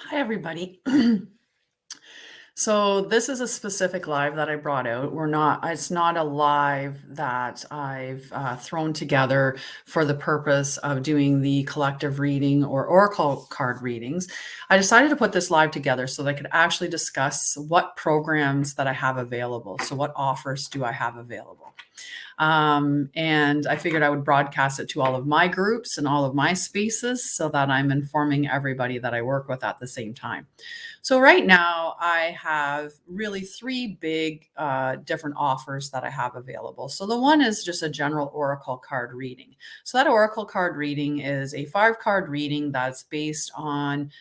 Hi, everybody. So this is a specific live that I brought out. It's not a live that I've thrown together for the purpose of doing the collective reading or oracle card readings. I decided to put this live together so that I could actually discuss what programs that I have available. So what offers do I have available? And I figured I would broadcast it to all of my groups and all of my spaces so that I'm informing everybody that I work with at the same time. So right now I have really three big different offers that I have available. So the one is just a general oracle card reading. So that oracle card reading is a 5-card reading that's based on,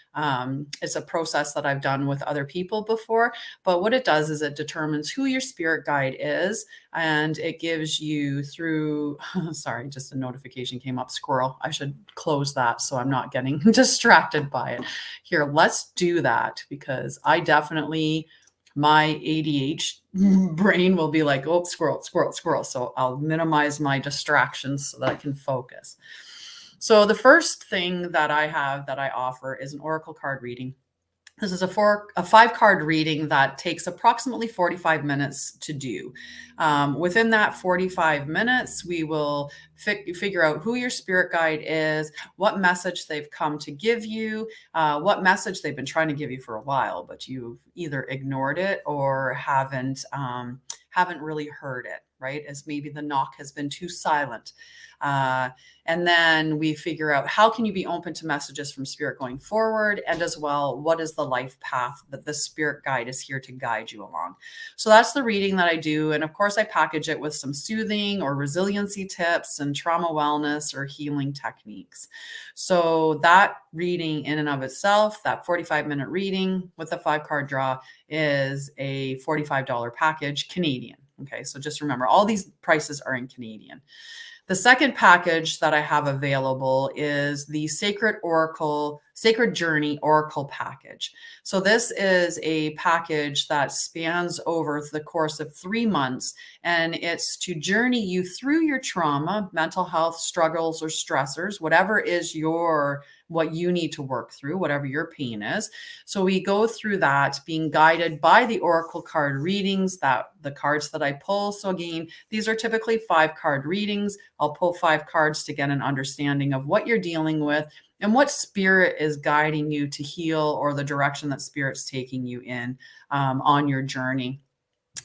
it's a process that I've done with other people before, but what it does is it determines who your spirit guide is, and it gives you through, sorry, just a notification came up, squirrel. I should close that so I'm not getting distracted by it. Here, let's do that because I definitely, my ADHD brain will be like, oh, squirrel, squirrel, squirrel. So I'll minimize my distractions so that I can focus. So the first thing that I have that I offer is an oracle card reading. This is a 5-card reading that takes approximately 45 minutes to do. Within that 45 minutes, we will figure out who your spirit guide is, what message they've come to give you, what message they've been trying to give you for a while, but you've either ignored it or haven't really heard it, right? As maybe the knock has been too silent. And then we figure out how can you be open to messages from spirit going forward, and as well, what is the life path that the spirit guide is here to guide you along. So that's the reading that I do. And of course, I package it with some soothing or resiliency tips and trauma wellness or healing techniques. So that reading in and of itself, that 45-minute reading with a 5-card draw, is a $45 package Canadian. Okay, so just remember, all these prices are in Canadian. The second package that I have available is the Sacred Journey Oracle package. So this is a package that spans over the course of 3 months, and it's to journey you through your trauma, mental health struggles or stressors, whatever is what you need to work through, whatever your pain is. So we go through that being guided by the oracle card readings, that the cards that I pull. So again, these are typically 5-card readings. I'll pull 5 cards to get an understanding of what you're dealing with and what spirit is guiding you to heal, or the direction that spirit's taking you in on your journey.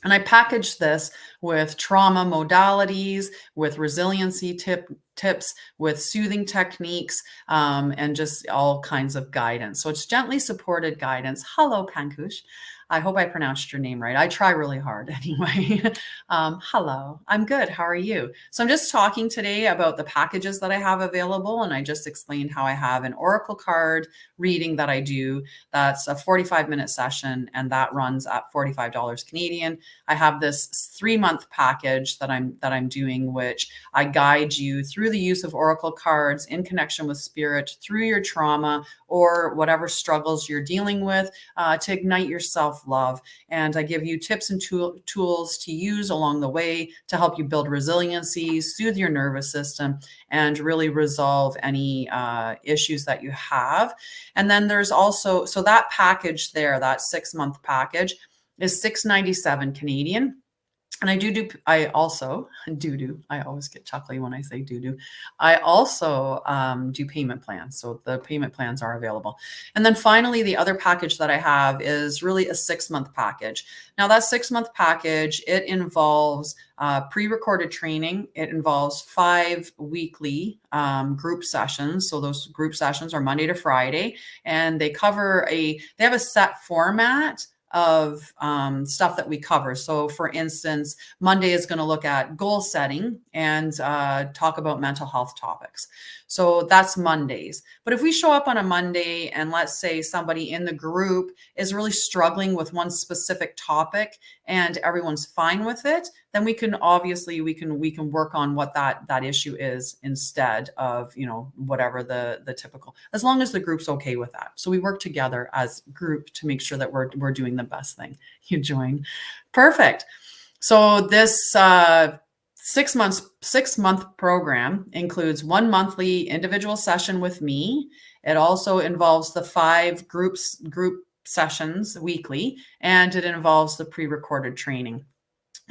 And I package this with trauma modalities, with resiliency tips, with soothing techniques, and just all kinds of guidance. So it's gently supported guidance. Hello, Pankush. I hope I pronounced your name right. I try really hard anyway. Hello, I'm good. How are you? So I'm just talking today about the packages that I have available, and I just explained how I have an oracle card reading that I do. That's a 45-minute session, and that runs at $45 Canadian. I have this 3-month package that I'm doing, which I guide you through the use of oracle cards in connection with spirit through your trauma or whatever struggles you're dealing with, to ignite your self-love. And I give you tips and tools to use along the way to help you build resiliency, soothe your nervous system, and really resolve any issues that you have. And then there's also, so that package there, that 6-month package, is $697 Canadian. And I also get chuckly when I say do. I also do payment plans. So the payment plans are available. And then finally, the other package that I have is really a 6-month package. Now that 6-month package, it involves pre-recorded training. It involves 5 weekly group sessions. So those group sessions are Monday to Friday, and they have a set format of stuff that we cover. So for instance, Monday is going to look at goal setting and talk about mental health topics. So that's Mondays. But if we show up on a Monday and let's say somebody in the group is really struggling with one specific topic and everyone's fine with it, then we can work on what that issue is instead of, whatever the typical, as long as the group's okay with that. So we work together as a group to make sure that we're doing the best thing. You join. Perfect. So this 6-month program includes 1 monthly individual session with me It also involves the 5 group sessions weekly, and it involves the pre-recorded training.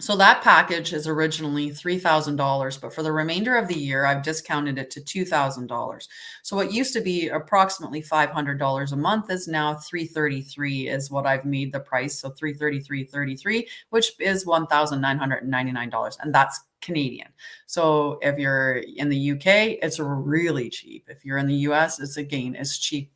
So that package is originally $3,000, but for the remainder of the year, I've discounted it to $2,000. So what used to be approximately $500 a month is now $333 is what I've made the price. So $333.33, which is $1,999, and that's Canadian. So if you're in the UK, it's really cheap. If you're in the US, it's cheap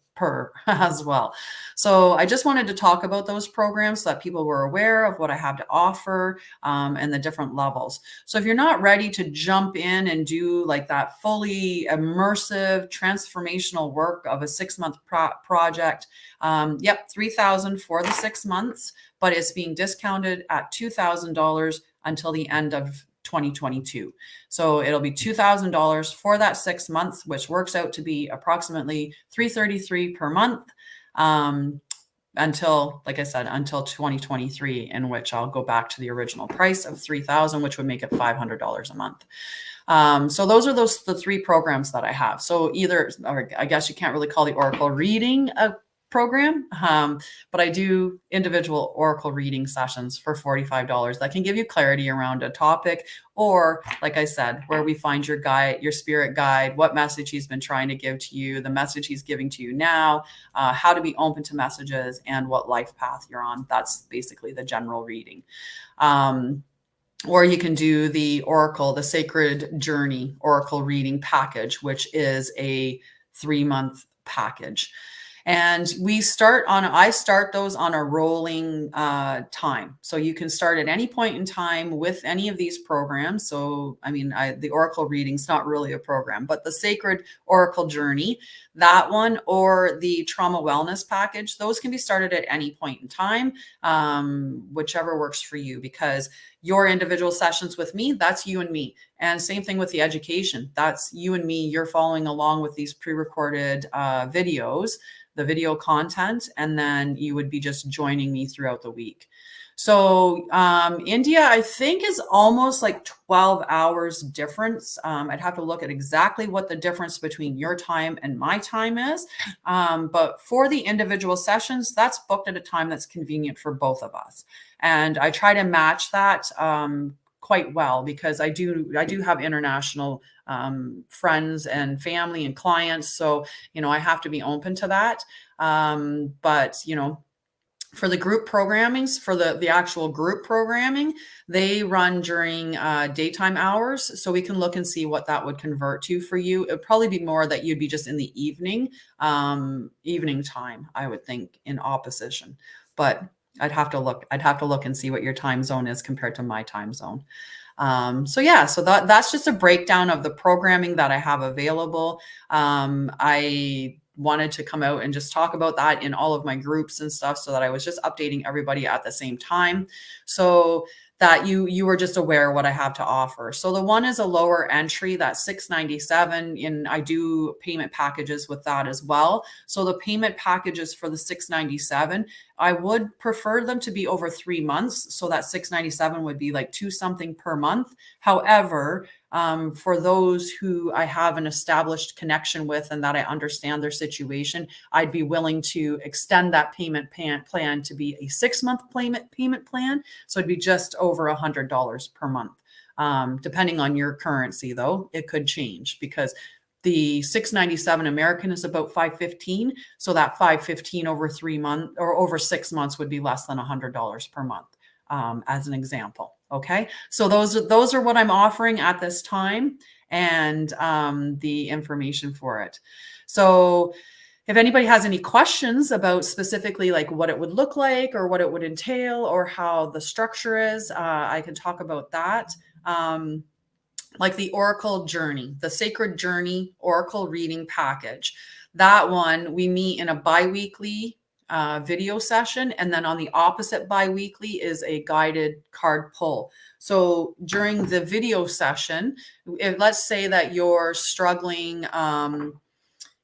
as well. So I just wanted to talk about those programs so that people were aware of what I have to offer, and the different levels. So if you're not ready to jump in and do like that fully immersive transformational work of a 6-month project, yep, $3,000 for the 6 months, but it's being discounted at $2,000 until the end of 2022. So it'll be $2,000 for that 6 months, which works out to be approximately $333 per month, until, like I said, until 2023, in which I'll go back to the original price of $3,000, which would make it $500 a month. So those are the 3 programs that I have. So either, or I guess you can't really call the Oracle reading a program, but I do individual Oracle reading sessions for $45 that can give you clarity around a topic, or like I said, where we find your guide, your spirit guide, what message he's been trying to give to you, the message he's giving to you now, how to be open to messages, and what life path you're on. That's basically the general reading. Or you can do the Oracle, the Sacred Journey Oracle reading package, which is a 3-month package. And I start those on a rolling time. So you can start at any point in time with any of these programs. So, I mean, the Oracle reading's not really a program, but the Sacred Oracle Journey, that one, or the Trauma Wellness package, those can be started at any point in time, whichever works for you, because your individual sessions with me, that's you and me. And same thing with the education. That's you and me. You're following along with these pre-recorded videos, the video content, and then you would be just joining me throughout the week. So India, I think, is almost like 12 hours difference. I'd have to look at exactly what the difference between your time and my time is. But for the individual sessions, that's booked at a time that's convenient for both of us. And I try to match that quite well, because I do have international friends and family and clients. So, I have to be open to that. But, for the group programmings, for the actual group programming, they run during daytime hours. So we can look and see what that would convert to for you. It would probably be more that you'd be just in the evening time, I would think, in opposition. But I'd have to look and see what your time zone is compared to my time zone. So that's just a breakdown of the programming that I have available. I wanted to come out and just talk about that in all of my groups and stuff, so that I was just updating everybody at the same time, so that you were just aware what I have to offer. So the one is a lower entry, that's $697, and I do payment packages with that as well. So the payment packages for the $697, I would prefer them to be over 3 months. So that $697 would be like $2 something per month. However, for those who I have an established connection with and that I understand their situation, I'd be willing to extend that payment plan to be a 6-month payment plan. So it'd be just over $100 per month. Depending on your currency, though, it could change, because the $697 American is about $515. So that $515 over 3 months or over 6 months would be less than $100 per month, as an example. Okay, so those are what I'm offering at this time, and the information for it. So if anybody has any questions about specifically like what it would look like or what it would entail or how the structure is, I can talk about that. Like the Oracle Journey, the Sacred Journey Oracle reading package, that one, we meet in a bi-weekly video session, and then on the opposite bi-weekly is a guided card pull. So during the video session, let's say that you're struggling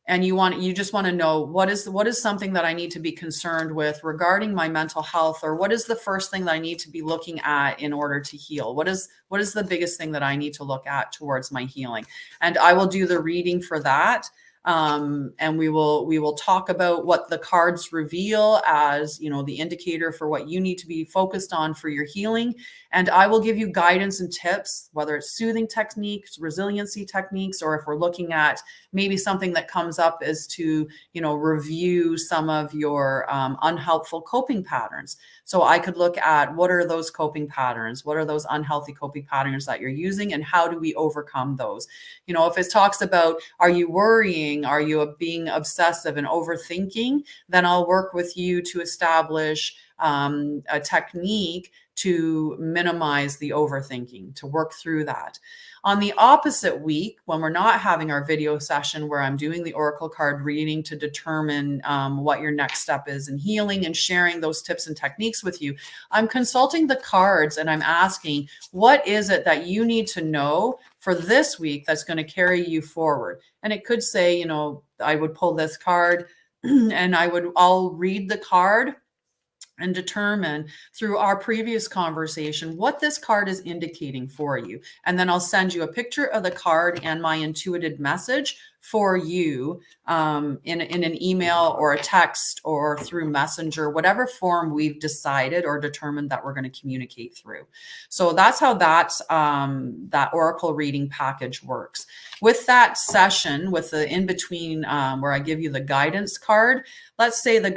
and you just want to know what is something that I need to be concerned with regarding my mental health, or what is the first thing that I need to be looking at in order to heal? What is the biggest thing that I need to look at towards my healing? And I will do the reading for that. And we will talk about what the cards reveal as, the indicator for what you need to be focused on for your healing. And I will give you guidance and tips, whether it's soothing techniques, resiliency techniques, or if we're looking at maybe something that comes up is to, review some of your unhelpful coping patterns. So I could look at what are those coping patterns? What are those unhealthy coping patterns that you're using, and how do we overcome those? If it talks about, are you worrying? Are you being obsessive and overthinking? Then I'll work with you to establish a technique to minimize the overthinking, to work through that. On the opposite week, when we're not having our video session where I'm doing the oracle card reading to determine what your next step is in healing and sharing those tips and techniques with you, I'm consulting the cards and I'm asking, what is it that you need to know for this week that's going to carry you forward? And it could say, I would pull this card and I'll read the card and determine through our previous conversation what this card is indicating for you. And then I'll send you a picture of the card and my intuitive message for you in an email or a text or through Messenger, whatever form we've decided or determined that we're going to communicate through. So that's how that oracle reading package works. With that session, with the in-between where I give you the guidance card, let's say the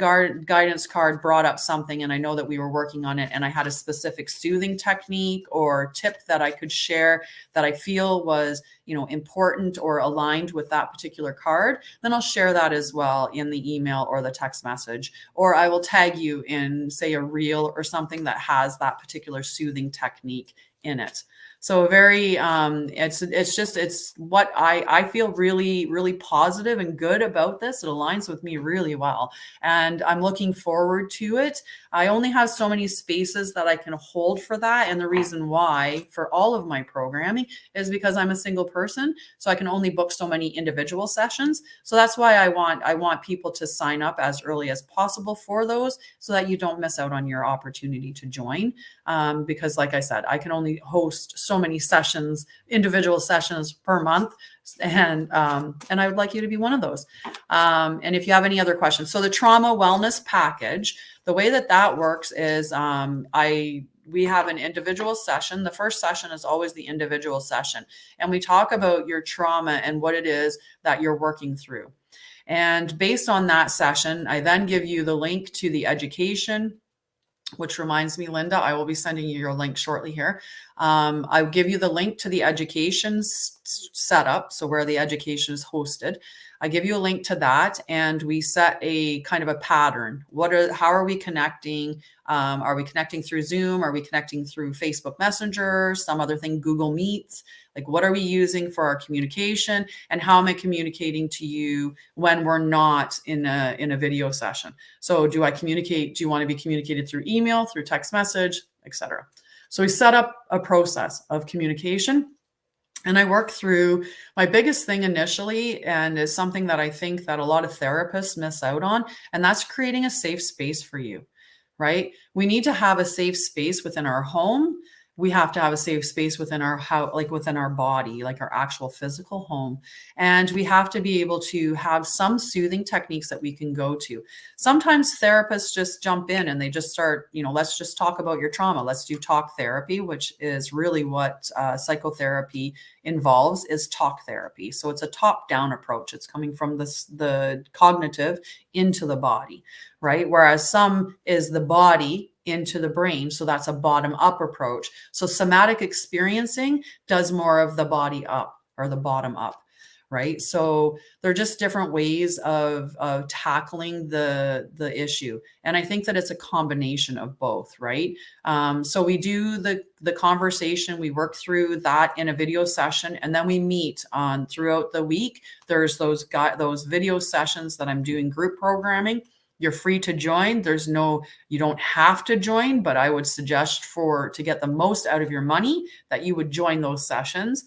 guidance card brought up something and I know that we were working on it and I had a specific soothing technique or tip that I could share that I feel was, important or aligned with that particular card, then I'll share that as well in the email or the text message, or I will tag you in, say, a reel or something that has that particular soothing technique in it. So very, it's what I feel really, really positive and good about this. It aligns with me really well. And I'm looking forward to it. I only have so many spaces that I can hold for that. And the reason why for all of my programming is because I'm a single person. So I can only book so many individual sessions. So that's why I want people to sign up as early as possible for those so that you don't miss out on your opportunity to join. Because like I said, I can only host so many sessions, individual sessions per month. And I would like you to be one of those. And if you have any other questions, so the trauma wellness package, the way that works is we have an individual session. The first session is always the individual session. And we talk about your trauma and what it is that you're working through. And based on that session, I then give you the link to the education, which reminds me, Linda, I will be sending you your link shortly here. I'll give you the link to the education setup, so where the education is hosted. I give you a link to that, and we set a kind of a pattern. How are we connecting? Are we connecting through Zoom? Are we connecting through Facebook Messenger? Some other thing, Google Meets? Like, what are we using for our communication? And how am I communicating to you when we're not in a video session? So do I communicate? Do you want to be communicated through email, through text message, etc.? So we set up a process of communication. And I work through my biggest thing initially, and is something that I think that a lot of therapists miss out on, and that's creating a safe space for you, right? We need to have a safe space within our home. We have to have a safe space within our house, like within our body, like our actual physical home. And we have to be able to have some soothing techniques that we can go to. Sometimes therapists just jump in and they just start, let's just talk about your trauma. Let's do talk therapy, which is really what psychotherapy involves, is talk therapy. So it's a top-down approach. It's coming from the cognitive into the body, right? Whereas some is the body into the brain. So that's a bottom-up approach. So somatic experiencing does more of the body up or the bottom up, right? So they're just different ways of tackling the issue. And I think that it's a combination of both, right? So we do the conversation, we work through that in a video session, and then we meet on throughout the week. There's those video sessions that I'm doing group programming. You're free to join. You don't have to join, but I would suggest to get the most out of your money that you would join those sessions.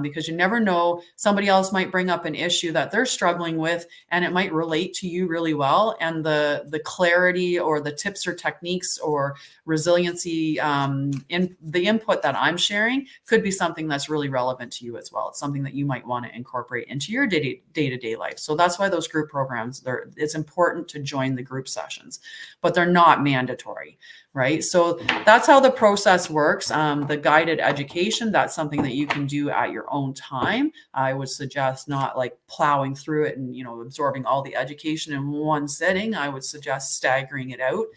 because you never know, somebody else might bring up an issue that they're struggling with, and it might relate to you really well. And the clarity or the tips or techniques or resiliency in the input that I'm sharing could be something that's really relevant to you as well. It's something that you might want to incorporate into your day-to-day life. So that's why those group programs, it's important to join the group sessions, but they're not mandatory, right? So that's how the process works. The guided education, that's something that you can do at your own time. I would suggest not like plowing through it and, absorbing all the education in one sitting. I would suggest staggering it out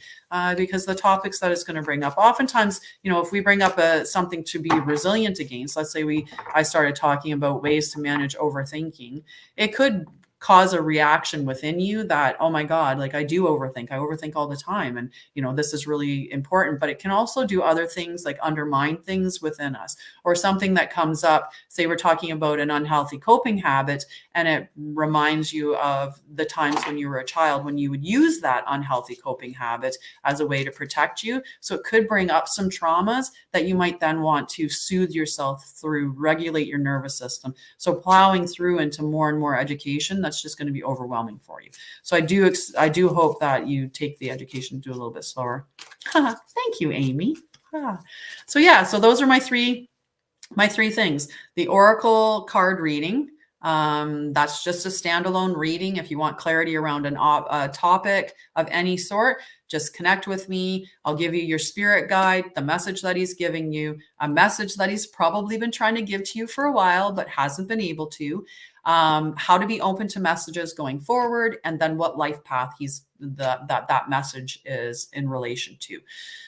because the topics that it's going to bring up, oftentimes, if we bring up something to be resilient against, let's say I started talking about ways to manage overthinking, it could cause a reaction within you that, oh my God, like I overthink all the time. And, this is really important, but it can also do other things like undermine things within us, or something that comes up. Say we're talking about an unhealthy coping habit, and it reminds you of the times when you were a child, when you would use that unhealthy coping habit as a way to protect you. So it could bring up some traumas that you might then want to soothe yourself through, regulate your nervous system. So plowing through into more and more education, that's just going to be overwhelming for you. So I do hope that you take the education to do a little bit slower. Thank you, Amy. So those are my three things. The Oracle card reading. That's just a standalone reading. If you want clarity around a topic of any sort, just connect with me. I'll give you your spirit guide, the message that he's giving you, a message that he's probably been trying to give to you for a while, but hasn't been able to. How to be open to messages going forward, and then what life path that message is in relation to.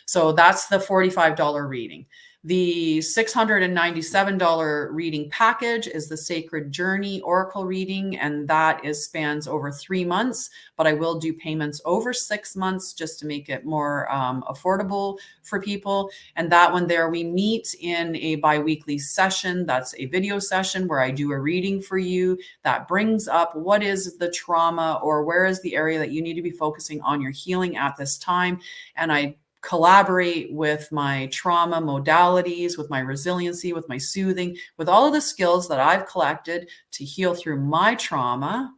So that's the $45 reading. The $697 reading package is the Sacred Journey Oracle reading, and that spans over 3 months, but I will do payments over 6 months just to make it more affordable for people. And that one there, we meet in a bi-weekly session. That's a video session where I do a reading for you that brings up what is the trauma, or where is the area that you need to be focusing on your healing at this time. And I collaborate with my trauma modalities, with my resiliency, with my soothing, with all of the skills that I've collected to heal through my trauma,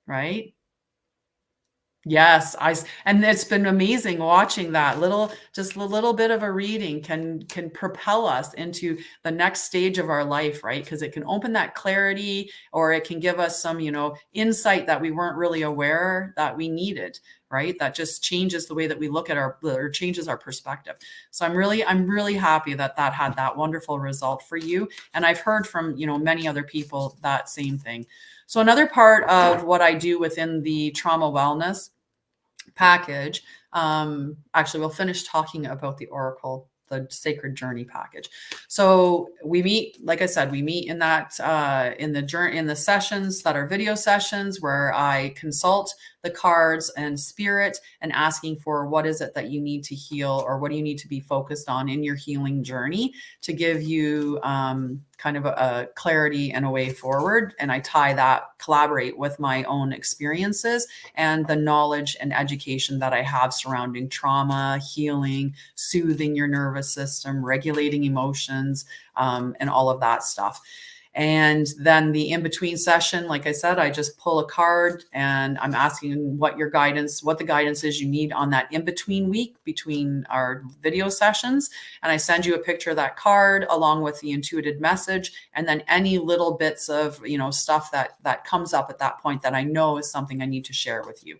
right? Yes, and it's been amazing watching that just a little bit of a reading can propel us into the next stage of our life, right? Because it can open that clarity, or it can give us some, insight that we weren't really aware that we needed, right? That just changes the way that we look at or changes our perspective. So I'm really happy that had that wonderful result for you. And I've heard from, many other people that same thing. So another part of what I do within the trauma wellness package, actually we'll finish talking about the Oracle, the Sacred Journey package. So we meet, like I said, we meet in that in the sessions that are video sessions where I consult the cards and spirit, and asking for what is it that you need to heal, or what do you need to be focused on in your healing journey to give you kind of a clarity and a way forward. And I collaborate with my own experiences and the knowledge and education that I have surrounding trauma, healing, soothing your nervous system, regulating emotions, and all of that stuff. And then the in-between session, like I said, I just pull a card and I'm asking what the guidance is you need on that in-between week between our video sessions. And I send you a picture of that card along with the intuitive message, and then any little bits of, stuff that comes up at that point that I know is something I need to share with you.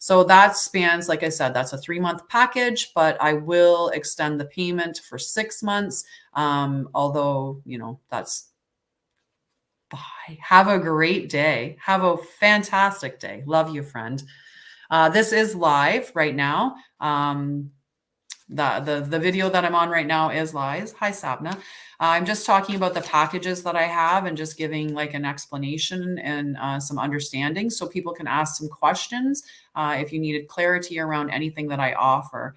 So that spans, like I said, that's a 3-month package, but I will extend the payment for 6 months. Although, that's... Bye. Have a great day. Have a fantastic day. Love you, friend. This is live right now. The video that I'm on right now is live. Hi, Sabna. I'm just talking about the packages that I have and just giving like an explanation and some understanding so people can ask some questions if you needed clarity around anything that I offer.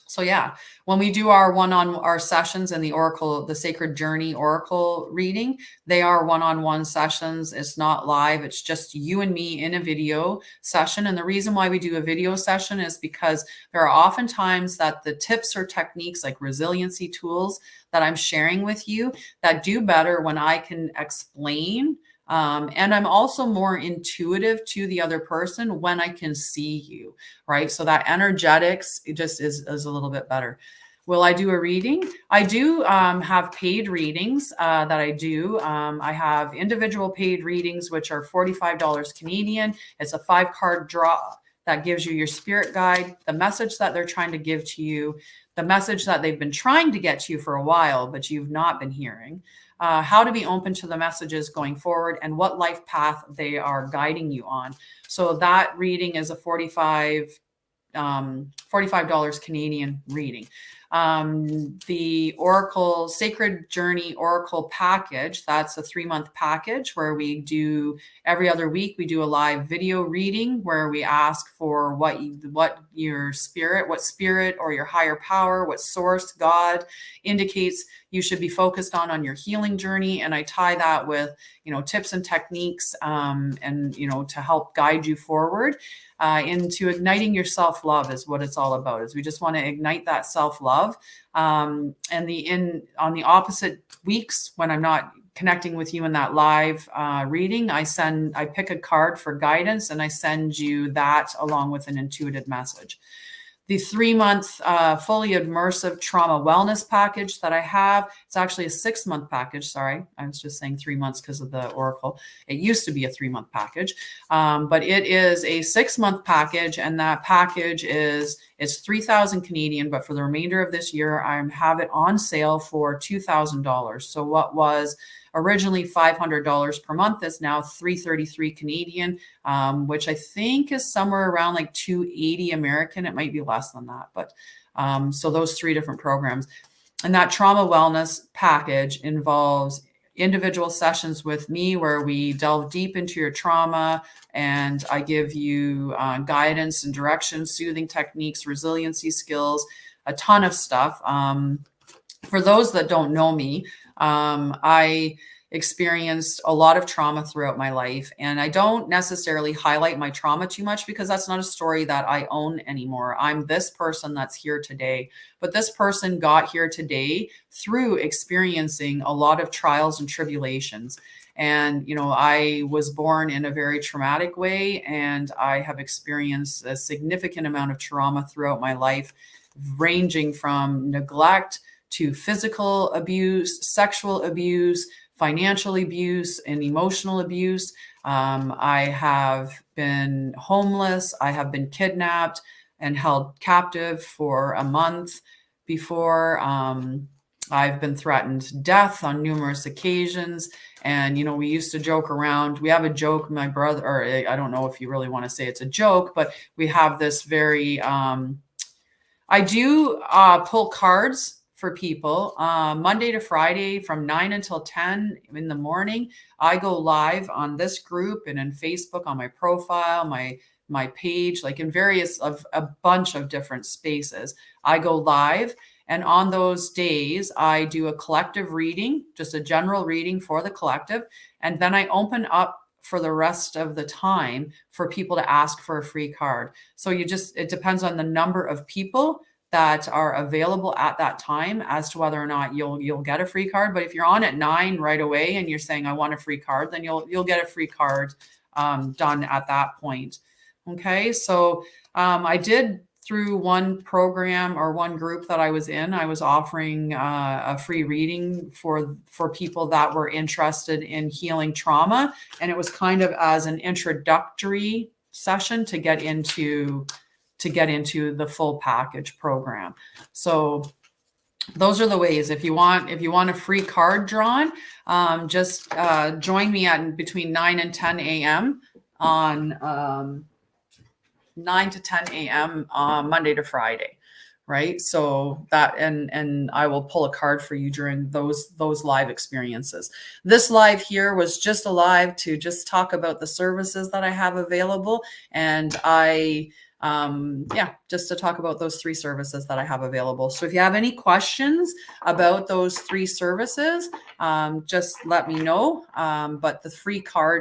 So yeah, when we do our our sessions in the Oracle, the Sacred Journey Oracle reading, they are one-on-one sessions. It's not live. It's just you and me in a video session. And the reason why we do a video session is because there are often times that the tips or techniques like resiliency tools that I'm sharing with you that do better when I can explain. And I'm also more intuitive to the other person when I can see you, right? So that energetics, it just is a little bit better. Will I do a reading? I do have paid readings that I do. I have individual paid readings, which are $45 Canadian. It's a 5-card draw that gives you your spirit guide, the message that they're trying to give to you, the message that they've been trying to get to you for a while, but you've not been hearing, how to be open to the messages going forward, and what life path they are guiding you on. So that reading is a $45 Canadian reading. The Oracle Sacred Journey Oracle package, that's a 3-month package where we do every other week, we do a live video reading where we ask for what your spirit, what spirit or your higher power, what source, God indicates you should be focused on your healing journey. And I tie that with, tips and techniques, and, to help guide you forward. Into igniting your self-love is what it's all about. Is we just want to ignite that self-love. And on the opposite weeks when I'm not connecting with you in that live reading, I pick a card for guidance and I send you that along with an intuitive message. The 3-month fully immersive trauma wellness package that I have, it's actually a 6-month package. Sorry, I was just saying 3 months because of the Oracle. It used to be a 3-month package, but it is a 6-month package, and that package it's 3,000 Canadian, but for the remainder of this year, I have it on sale for $2,000. So what was originally $500 per month is now $333 Canadian, which I think is somewhere around like $280 American. It might be less than that, but so those 3 different programs. And that trauma wellness package involves individual sessions with me where we delve deep into your trauma and I give you guidance and direction, soothing techniques, resiliency skills, a ton of stuff. For those that don't know me, I experienced a lot of trauma throughout my life, and I don't necessarily highlight my trauma too much because that's not a story that I own anymore. I'm this person that's here today, but this person got here today through experiencing a lot of trials and tribulations. And, I was born in a very traumatic way, and I have experienced a significant amount of trauma throughout my life, ranging from neglect to physical abuse, sexual abuse, financial abuse, and emotional abuse. I have been homeless. I have been kidnapped and held captive for a month before. I've been threatened death on numerous occasions. And, we used to joke around. We have a joke, my brother, or I don't know if you really want to say it's a joke, but we have this very, I do pull cards for people Monday to Friday from 9 until 10 in the morning. I go live on this group and in Facebook on my profile, my page, like in a bunch of different spaces. I go live, and on those days I do a collective reading, just a general reading for the collective, and then I open up for the rest of the time for people to ask for a free card. So it depends on the number of people that are available at that time as to whether or not you'll get a free card. But if you're on at 9 right away and you're saying I want a free card, then you'll get a free card done at that point. Okay, so I did, through one program or one group that I was in, I was offering a free reading for people that were interested in healing trauma, and it was kind of as an introductory session to get into the full package program. So those are the ways. If you want a free card drawn, just join me at between 9 and 10 a.m. on 9 to 10 a.m. Monday to Friday. right? So that, and I will pull a card for you during those live experiences. This live here was just a live to just talk about the services that I have available, and just to talk about those 3 services that I have available. So if you have any questions about those 3 services, just let me know. But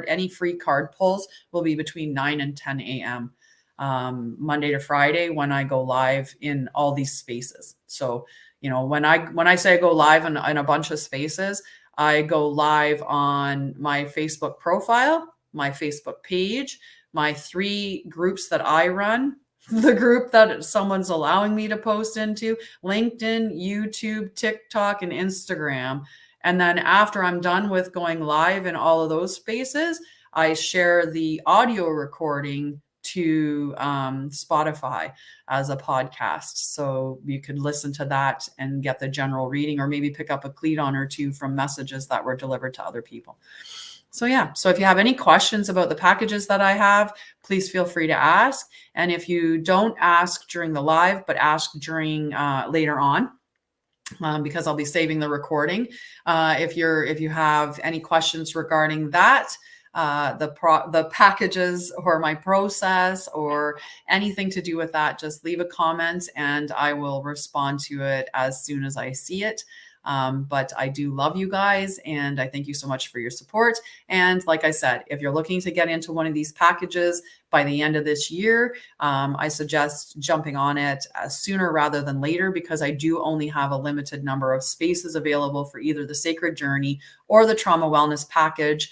any free card pulls will be between 9 and 10 a.m. Monday to Friday when I go live in all these spaces. So, when I say I go live in a bunch of spaces, I go live on my Facebook profile, my Facebook page, my 3 groups that I run, the group that someone's allowing me to post into, LinkedIn, YouTube, TikTok, and Instagram. And then after I'm done with going live in all of those spaces, I share the audio recording to Spotify as a podcast. So you could listen to that and get the general reading, or maybe pick up a Cleton or 2 from messages that were delivered to other people. So yeah, so if you have any questions about the packages that I have, please feel free to ask. And if you don't ask during the live, but ask during later on, because I'll be saving the recording. If you have any questions regarding that, the packages or my process or anything to do with that, just leave a comment and I will respond to it as soon as I see it. But I do love you guys and I thank you so much for your support. And like I said, if you're looking to get into one of these packages by the end of this year, I suggest jumping on it sooner rather than later, because I do only have a limited number of spaces available for either the Sacred Journey or the Trauma Wellness package.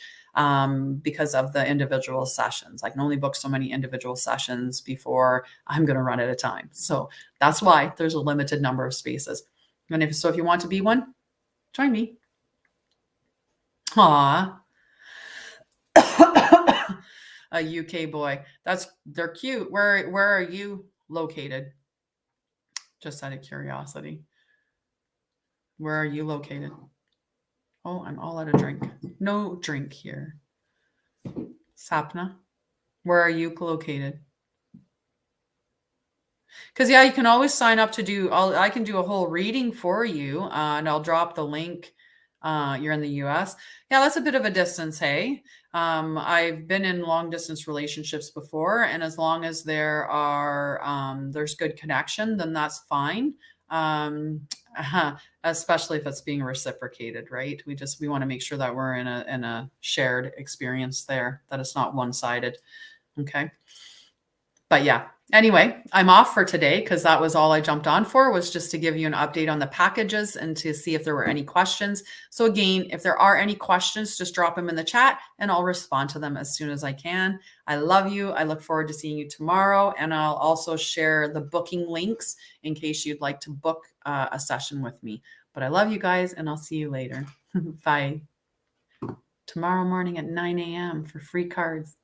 Because of the individual sessions. I can only book so many individual sessions before I'm going to run out of time. So that's why there's a limited number of spaces. And if you want to be one, join me. Aw. A UK boy. They're cute. Where are you located? Just out of curiosity. Where are you located? Oh, I'm all out of drink. No drink here. Sapna, where are you located? Because you can always sign up to do. I can do a whole reading for you, and I'll drop the link. You're in the U.S. Yeah, that's a bit of a distance. Hey, I've been in long distance relationships before, and as long as there's good connection, then that's fine. Especially if it's being reciprocated, right? We want to make sure that we're in a shared experience there, that it's not one-sided. Okay. But yeah, anyway, I'm off for today because that was all I jumped on for, was just to give you an update on the packages and to see if there were any questions. So again, if there are any questions, just drop them in the chat and I'll respond to them as soon as I can. I love you. I look forward to seeing you tomorrow. And I'll also share the booking links in case you'd like to book a session with me. But I love you guys and I'll see you later. Bye. Tomorrow morning at 9 a.m. for free cards.